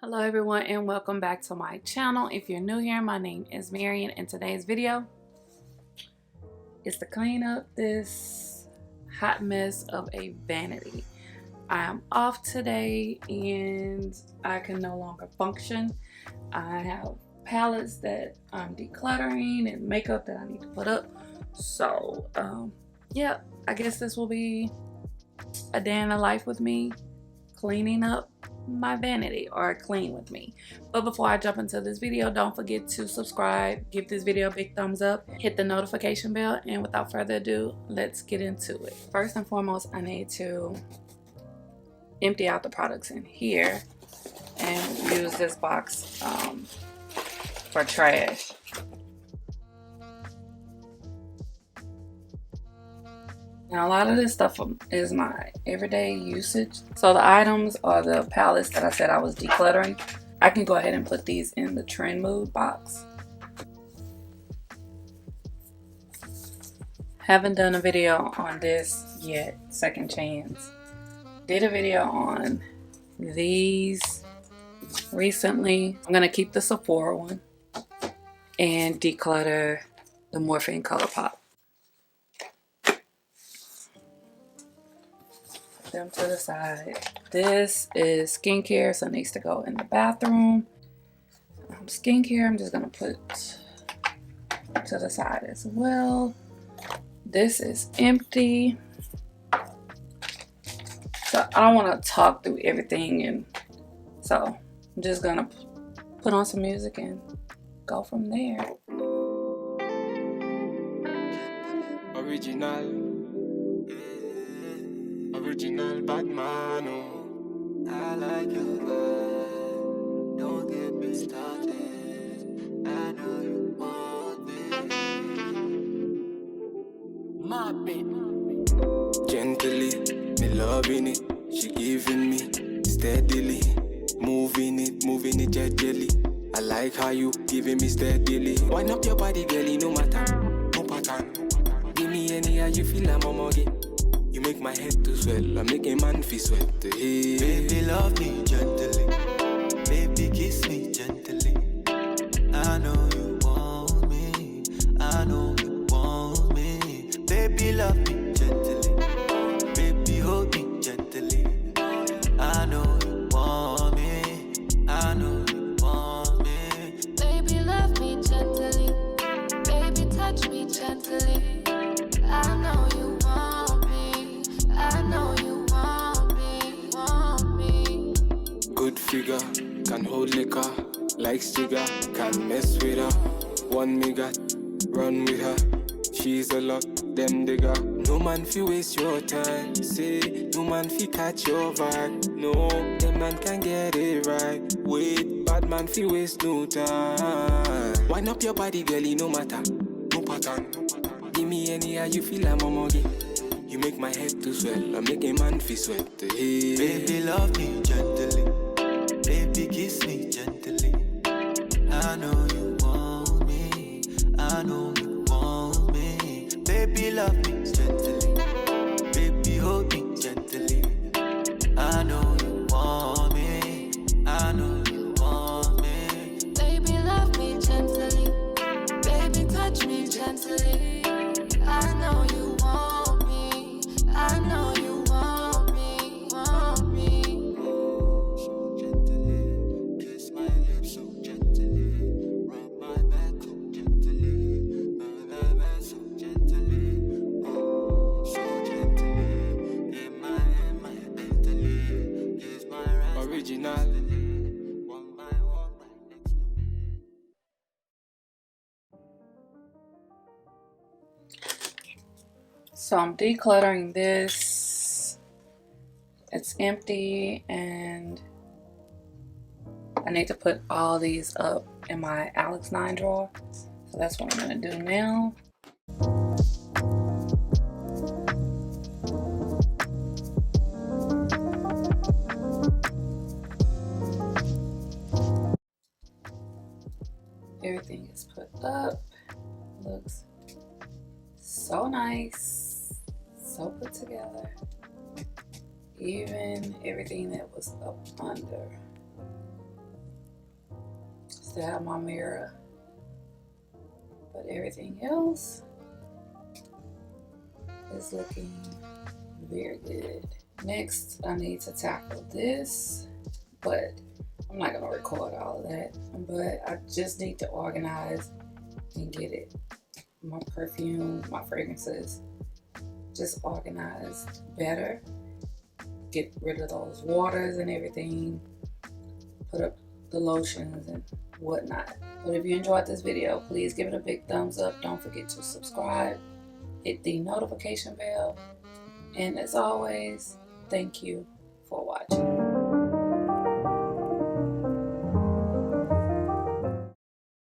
Hello everyone and welcome back to my channel. If you're new here, my name is Marion and today's video is to clean up this hot mess of a vanity. I am off today and I can no longer function. I have palettes that I'm decluttering and makeup that I need to put up. So yeah, I guess this will be a day in the life with me cleaning up my vanity, or clean with me. But before I jump into this video, don't forget to subscribe, give this video a big thumbs up, hit the notification bell, and without further ado, let's get into it. First and foremost, I need to empty out the products in here and use this box for trash. Now, a lot of this stuff is my everyday usage. So the items are the palettes that I said I was decluttering. I can go ahead and put these in the trend mood box. Haven't done a video on this yet, second chance. Did a video on these recently. I'm gonna keep the Sephora one and declutter the Morphine ColourPop. Them to the side. This is skincare, so it needs to go in the bathroom. Skincare, I'm just gonna put to the side as well. This is empty. So I don't want to talk through everything, and so I'm just gonna put on some music and go from there. Original bad man, oh. I like your vibe. Don't get me started. I know you want me. My baby. Gently, me loving it. She giving me steadily. Moving it gently. I like how you giving me steadily. Wind up your body, girlie, no matter, no pattern. Give me any how you feel, I'm a muggy. You make my head to swell, I make a man feel sweat. Hey. Baby, love me gently. Baby, kiss me gently. I know you want me. I know you want me. Baby, love me gently. Baby, hold me gently. I know you want me. I know you want me. Baby, love me gently. Baby, touch me gently. I know you want me. I know you want me. Good figure, can hold liquor. Like cigar, can mess with her. One me got, run with her. She's a lot, them digger. No man fi waste your time. Say, no man fi catch your vibe. No, them man can get it right. Wait, bad man fi waste no time. Wind up your body, girlie, no matter, no pattern. Give me any how you feel, I'm a muggy. You make my head to swell, I make a man feel sweat. Hey. Baby, love me gently. Baby, kiss me gently. I know you want me. I know you want me. Baby, love me gently. Baby, hold me gently. I know you want me. I know you want me. Baby, love me gently. Baby, touch me gently. I know you want me. I know you want me. Want me. So gently, kiss my lips so gently, rub my back so gently, my back so gently, oh so gently, in my mentally, kiss my right. Original. One by one, right next to me. So I'm decluttering this. It's empty and I need to put all these up in my Alex 9 drawer. So that's what I'm gonna do now. Everything is put up. Looks so nice, so put together. Even everything that was up under. Still have my mirror. But everything else is looking very good. Next, I need to tackle this, but I'm not gonna record all of that. But I just need to organize and get it. My perfume, my fragrances, just organized better. Get rid of those waters and everything. Put up the lotions and whatnot. But if you enjoyed this video, please give it a big thumbs up. Don't forget to subscribe. Hit the notification bell. And as always, thank you for watching.